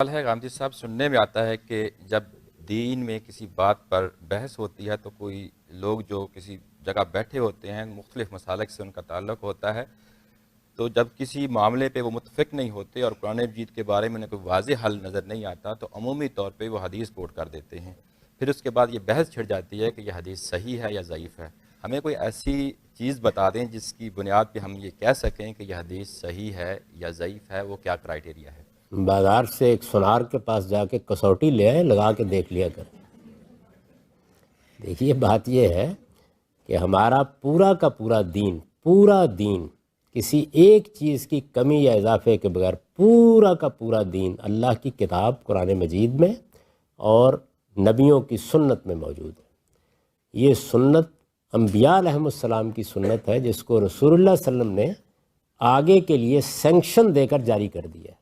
ہے غامدی صاحب، سننے میں آتا ہے کہ جب دین میں کسی بات پر بحث ہوتی ہے تو کوئی لوگ جو کسی جگہ بیٹھے ہوتے ہیں، مختلف مسالک سے ان کا تعلق ہوتا ہے، تو جب کسی معاملے پہ وہ متفق نہیں ہوتے اور قرآن مجید کے بارے میں انہیں کوئی واضح حل نظر نہیں آتا تو عمومی طور پہ وہ حدیث کوٹ کر دیتے ہیں. پھر اس کے بعد یہ بحث چھڑ جاتی ہے کہ یہ حدیث صحیح ہے یا ضعیف ہے. ہمیں کوئی ایسی چیز بتا دیں جس کی بنیاد پہ ہم یہ کہہ سکیں کہ یہ حدیث صحیح ہے یا ضعیف ہے. وہ کیا کرائیٹیریا ہے؟ بازار سے ایک سونار کے پاس جا کے کسوٹی لے آئے، لگا کے دیکھ لیا کر. دیکھیے بات یہ ہے کہ ہمارا پورا کا پورا دین کسی ایک چیز کی کمی یا اضافے کے بغیر پورا کا پورا دین اللہ کی کتاب قرآن مجید میں اور نبیوں کی سنت میں موجود ہے. یہ سنت انبیاء علیہم السلام کی سنت ہے جس کو رسول اللہ صلی اللہ علیہ وسلم نے آگے کے لیے سینکشن دے کر جاری کر دیا ہے.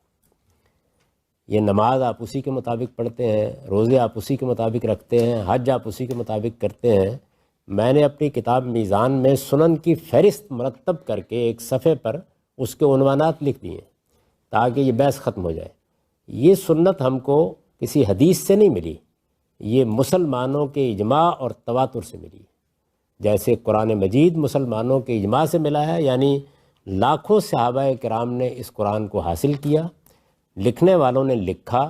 یہ نماز آپ اسی کے مطابق پڑھتے ہیں، روزے آپ اسی کے مطابق رکھتے ہیں، حج آپ اسی کے مطابق کرتے ہیں. میں نے اپنی کتاب میزان میں سنن کی فہرست مرتب کر کے ایک صفحے پر اس کے عنوانات لکھ دیے تاکہ یہ بحث ختم ہو جائے. یہ سنت ہم کو کسی حدیث سے نہیں ملی، یہ مسلمانوں کے اجماع اور تواتر سے ملی. جیسے قرآن مجید مسلمانوں کے اجماع سے ملا ہے، یعنی لاکھوں صحابہ کرام نے اس قرآن کو حاصل کیا، لکھنے والوں نے لکھا،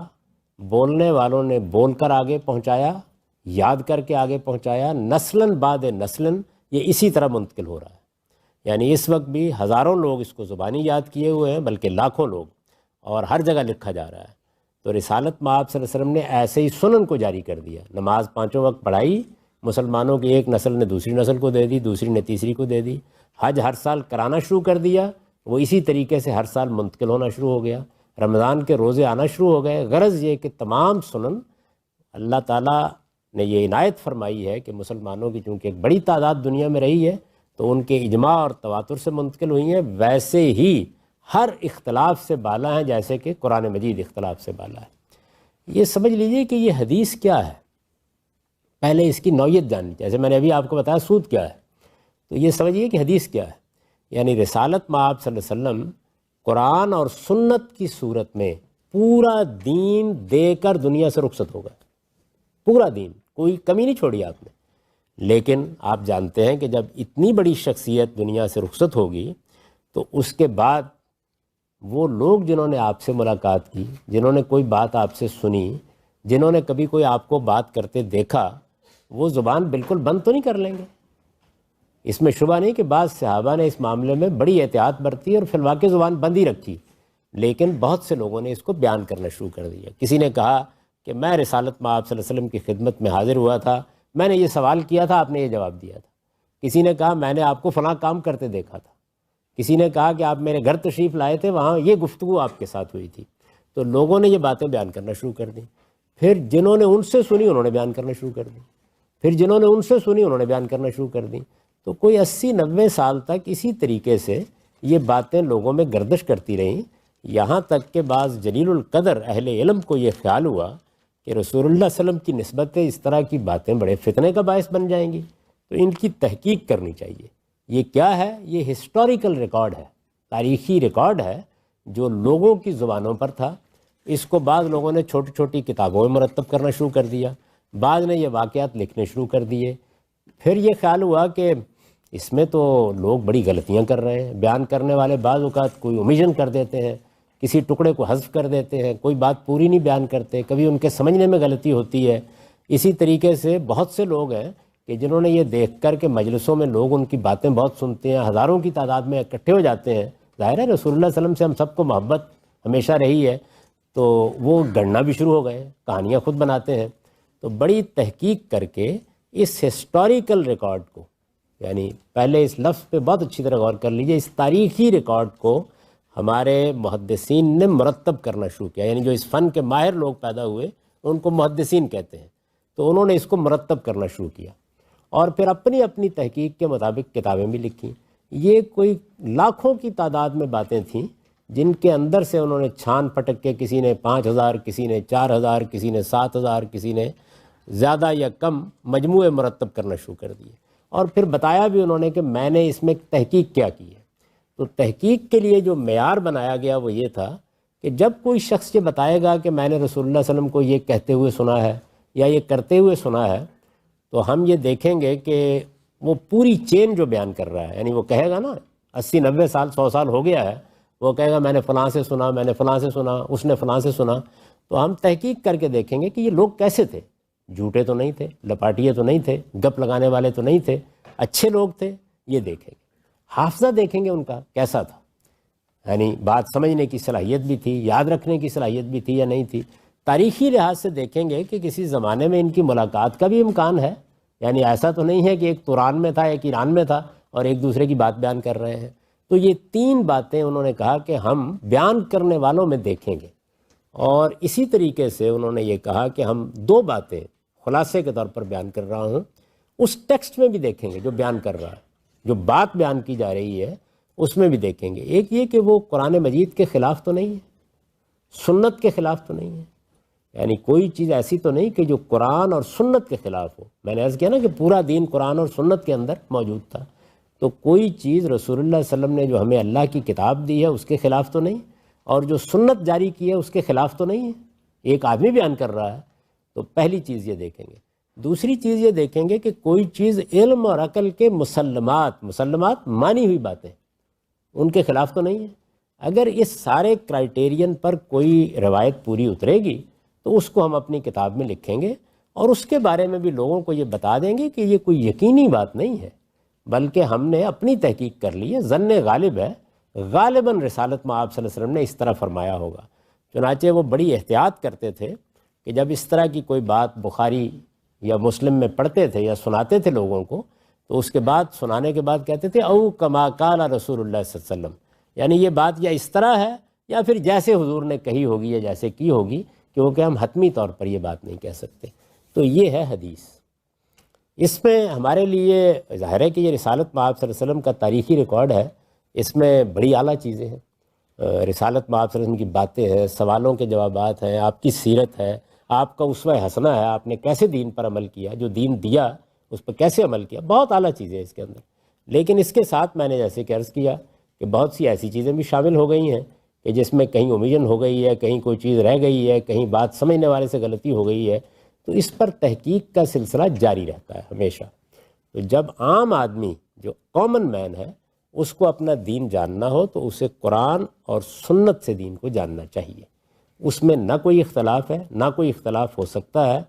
بولنے والوں نے بول کر آگے پہنچایا، یاد کر کے آگے پہنچایا، نسلاً بعد نسلاً یہ اسی طرح منتقل ہو رہا ہے. یعنی اس وقت بھی ہزاروں لوگ اس کو زبانی یاد کیے ہوئے ہیں، بلکہ لاکھوں لوگ، اور ہر جگہ لکھا جا رہا ہے. تو رسالت مآب صلی اللہ علیہ وسلم نے ایسے ہی سنن کو جاری کر دیا. نماز 5 وقت پڑھائی، مسلمانوں کی ایک نسل نے دوسری نسل کو دے دی، دوسری نے تیسری کو دے دی. حج ہر سال کرانا شروع کر دیا، وہ اسی طریقے سے ہر سال منتقل ہونا شروع ہو گیا. رمضان کے روزے آنا شروع ہو گئے. غرض یہ کہ تمام سنن اللہ تعالیٰ نے یہ عنایت فرمائی ہے کہ مسلمانوں کی چونکہ ایک بڑی تعداد دنیا میں رہی ہے تو ان کے اجماع اور تواتر سے منتقل ہوئی ہیں. ویسے ہی ہر اختلاف سے بالا ہیں، جیسے کہ قرآن مجید اختلاف سے بالا ہے. یہ سمجھ لیجئے کہ یہ حدیث کیا ہے. پہلے اس کی نوعیت جاننی، جیسے میں نے ابھی آپ کو بتایا سود کیا ہے، تو یہ سمجھیے کہ حدیث کیا ہے. یعنی رسالت مآب صلی اللہ علیہ وسلم قرآن اور سنت کی صورت میں پورا دین دے کر دنیا سے رخصت ہو گئے. پورا دین، کوئی کمی نہیں چھوڑی آپ نے. لیکن آپ جانتے ہیں کہ جب اتنی بڑی شخصیت دنیا سے رخصت ہوگی تو اس کے بعد وہ لوگ جنہوں نے آپ سے ملاقات کی، جنہوں نے کوئی بات آپ سے سنی، جنہوں نے کبھی کوئی آپ کو بات کرتے دیکھا، وہ زبان بالکل بند تو نہیں کر لیں گے. اس میں شبہ نہیں کہ بعض صحابہ نے اس معاملے میں بڑی احتیاط برتی اور فی الواقع زبان بند ہی رکھی، لیکن بہت سے لوگوں نے اس کو بیان کرنا شروع کر دیا. کسی نے کہا کہ میں رسالت مآب صلی اللہ علیہ وسلم کی خدمت میں حاضر ہوا تھا، میں نے یہ سوال کیا تھا، آپ نے یہ جواب دیا تھا. کسی نے کہا میں نے آپ کو فلاں کام کرتے دیکھا تھا. کسی نے کہا کہ آپ میرے گھر تشریف لائے تھے، وہاں یہ گفتگو آپ کے ساتھ ہوئی تھی. تو لوگوں نے یہ باتیں بیان کرنا شروع کر دیں. پھر جنہوں نے ان سے سنی انہوں نے بیان کرنا شروع کر دی، پھر جنہوں نے ان سے سنی انہوں نے بیان کرنا شروع کر دی. تو کوئی 80-90 سال تک اسی طریقے سے یہ باتیں لوگوں میں گردش کرتی رہیں، یہاں تک کہ بعض جلیل القدر اہل علم کو یہ خیال ہوا کہ رسول اللہ صلی اللہ علیہ وسلم کی نسبت اس طرح کی باتیں بڑے فتنے کا باعث بن جائیں گی، تو ان کی تحقیق کرنی چاہیے. یہ کیا ہے؟ یہ ہسٹوریکل ریکارڈ ہے، تاریخی ریکارڈ ہے جو لوگوں کی زبانوں پر تھا. اس کو بعض لوگوں نے چھوٹی چھوٹی کتابوں میں مرتب کرنا شروع کر دیا، بعض نے یہ واقعات لکھنے شروع کر دیے. پھر یہ خیال ہوا کہ اس میں تو لوگ بڑی غلطیاں کر رہے ہیں. بیان کرنے والے بعض اوقات کوئی اومیشن کر دیتے ہیں، کسی ٹکڑے کو حذف کر دیتے ہیں، کوئی بات پوری نہیں بیان کرتے، کبھی ان کے سمجھنے میں غلطی ہوتی ہے. اسی طریقے سے بہت سے لوگ ہیں کہ جنہوں نے یہ دیکھ کر کہ مجلسوں میں لوگ ان کی باتیں بہت سنتے ہیں، ہزاروں کی تعداد میں اکٹھے ہو جاتے ہیں. ظاہر ہے رسول اللہ صلی اللہ علیہ وسلم سے ہم سب کو محبت ہمیشہ رہی ہے، تو وہ گڑنا بھی شروع ہو گئے، کہانیاں خود بناتے ہیں. تو بڑی تحقیق کر کے اس ہسٹوریکل ریکارڈ کو، یعنی پہلے اس لفظ پہ بہت اچھی طرح غور کر لیجئے، اس تاریخی ریکارڈ کو ہمارے محدثین نے مرتب کرنا شروع کیا. یعنی جو اس فن کے ماہر لوگ پیدا ہوئے ان کو محدثین کہتے ہیں، تو انہوں نے اس کو مرتب کرنا شروع کیا اور پھر اپنی اپنی تحقیق کے مطابق کتابیں بھی لکھیں. یہ کوئی لاکھوں کی تعداد میں باتیں تھیں جن کے اندر سے انہوں نے چھان پھٹک کے، کسی نے 5000، کسی نے 4000، کسی نے 7000، کسی نے زیادہ یا کم مجموعے مرتب کرنا شروع کر دیے. اور پھر بتایا بھی انہوں نے کہ میں نے اس میں تحقیق کیا کی ہے. تو تحقیق کے لیے جو معیار بنایا گیا وہ یہ تھا کہ جب کوئی شخص یہ بتائے گا کہ میں نے رسول اللہ صلی اللہ علیہ وسلم کو یہ کہتے ہوئے سنا ہے یا یہ کرتے ہوئے سنا ہے، تو ہم یہ دیکھیں گے کہ وہ پوری چین جو بیان کر رہا ہے، یعنی وہ کہے گا نا 80 90 سال 100 سال ہو گیا ہے، وہ کہے گا میں نے فلاں سے سنا، میں نے فلاں سے سنا، اس نے فلاں سے سنا، تو ہم تحقیق کر کے دیکھیں گے کہ یہ لوگ کیسے تھے، جھوٹے تو نہیں تھے، لپاٹیے تو نہیں تھے، گپ لگانے والے تو نہیں تھے، اچھے لوگ تھے، یہ دیکھیں گے۔ حافظہ دیکھیں گے ان کا کیسا تھا، یعنی بات سمجھنے کی صلاحیت بھی تھی، یاد رکھنے کی صلاحیت بھی تھی یا نہیں تھی۔ تاریخی لحاظ سے دیکھیں گے کہ کسی زمانے میں ان کی ملاقات کا بھی امکان ہے، یعنی ایسا تو نہیں ہے کہ ایک توران میں تھا ایک ایران میں تھا اور ایک دوسرے کی بات بیان کر رہے ہیں۔ تو یہ 3 باتیں انہوں نے کہا کہ ہم بیان کرنے والوں میں دیکھیں گے، اور اسی طریقے سے انہوں نے یہ کہا کہ ہم 2 باتیں خلاصے کے طور پر بیان کر رہا ہوں، اس ٹیکسٹ میں بھی دیکھیں گے جو بیان کر رہا ہے، جو بات بیان کی جا رہی ہے اس میں بھی دیکھیں گے۔ ایک یہ کہ وہ قرآن مجید کے خلاف تو نہیں ہے، سنت کے خلاف تو نہیں ہے، یعنی کوئی چیز ایسی تو نہیں کہ جو قرآن اور سنت کے خلاف ہو۔ میں نے عرض کیا نا کہ پورا دین قرآن اور سنت کے اندر موجود تھا، تو کوئی چیز رسول اللہ صلی اللہ علیہ وسلم نے جو ہمیں اللہ کی کتاب دی ہے اس کے خلاف تو نہیں، اور جو سنت جاری کی ہے اس کے خلاف تو نہیں ہے۔ ایک آدمی بیان کر رہا ہے، تو پہلی چیز یہ دیکھیں گے۔ دوسری چیز یہ دیکھیں گے کہ کوئی چیز علم اور عقل کے مسلمات مانی ہوئی باتیں ان کے خلاف تو نہیں ہے۔ اگر اس سارے کرائٹیرین پر کوئی روایت پوری اترے گی تو اس کو ہم اپنی کتاب میں لکھیں گے، اور اس کے بارے میں بھی لوگوں کو یہ بتا دیں گے کہ یہ کوئی یقینی بات نہیں ہے، بلکہ ہم نے اپنی تحقیق کر لی ہے، ظن غالب ہے، غالباً رسالت میں آپ صلی اللہ علیہ وسلم نے اس طرح فرمایا ہوگا۔ چنانچہ وہ بڑی احتیاط کرتے تھے کہ جب اس طرح کی کوئی بات بخاری یا مسلم میں پڑھتے تھے یا سناتے تھے لوگوں کو، تو اس کے بعد سنانے کے بعد کہتے تھے او کما قال رسول اللہ صلی اللہ علیہ وسلم، یعنی یہ بات یا اس طرح ہے یا پھر جیسے حضور نے کہی ہوگی یا جیسے کی ہوگی، کیونکہ ہم حتمی طور پر یہ بات نہیں کہہ سکتے۔ تو یہ ہے حدیث۔ اس میں ہمارے لیے ظاہر ہے کہ یہ رسالت مآب صلی اللہ علیہ وسلم کا تاریخی ریکارڈ ہے، اس میں بڑی اعلیٰ چیزیں ہیں، رسالت مآب صلی اللہ علیہ وسلم کی باتیں ہیں، سوالوں کے جوابات ہیں، آپ کی سیرت ہے، آپ کا اسوہ حسنہ ہے، آپ نے کیسے دین پر عمل کیا، جو دین دیا اس پر کیسے عمل کیا، بہت اعلیٰ چیزیں ہیں اس کے اندر۔ لیکن اس کے ساتھ میں نے جیسے کہ عرض کیا کہ بہت سی ایسی چیزیں بھی شامل ہو گئی ہیں کہ جس میں کہیں اومیجن ہو گئی ہے، کہیں کوئی چیز رہ گئی ہے، کہیں بات سمجھنے والے سے غلطی ہو گئی ہے، تو اس پر تحقیق کا سلسلہ جاری رہتا ہے ہمیشہ۔ تو جب عام آدمی جو کامن مین ہے اس کو اپنا دین جاننا ہو تو اسے قرآن اور سنت سے دین کو جاننا چاہیے، اس میں نہ کوئی اختلاف ہے، نہ کوئی اختلاف ہو سکتا ہے۔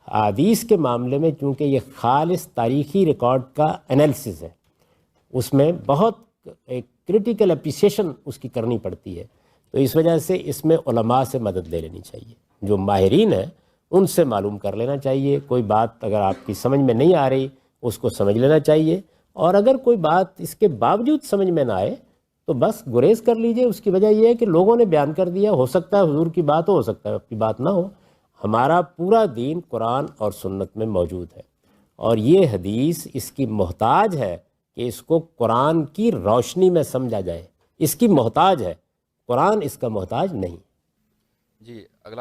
حدیث کے معاملے میں چونکہ یہ خالص تاریخی ریکارڈ کا انالیسس ہے، اس میں بہت ایک کرٹیکل اپریسیشن اس کی کرنی پڑتی ہے، تو اس وجہ سے اس میں علماء سے مدد لے لینی چاہیے، جو ماہرین ہیں ان سے معلوم کر لینا چاہیے۔ کوئی بات اگر آپ کی سمجھ میں نہیں آ رہی اس کو سمجھ لینا چاہیے، اور اگر کوئی بات اس کے باوجود سمجھ میں نہ آئے تو بس گریز کر لیجئے۔ اس کی وجہ یہ ہے کہ لوگوں نے بیان کر دیا، ہو سکتا ہے حضور کی بات ہو سکتا ہے آپ کی بات نہ ہو۔ ہمارا پورا دین قرآن اور سنت میں موجود ہے، اور یہ حدیث اس کی محتاج ہے کہ اس کو قرآن کی روشنی میں سمجھا جائے، اس کی محتاج ہے، قرآن اس کا محتاج نہیں۔ جی اگلا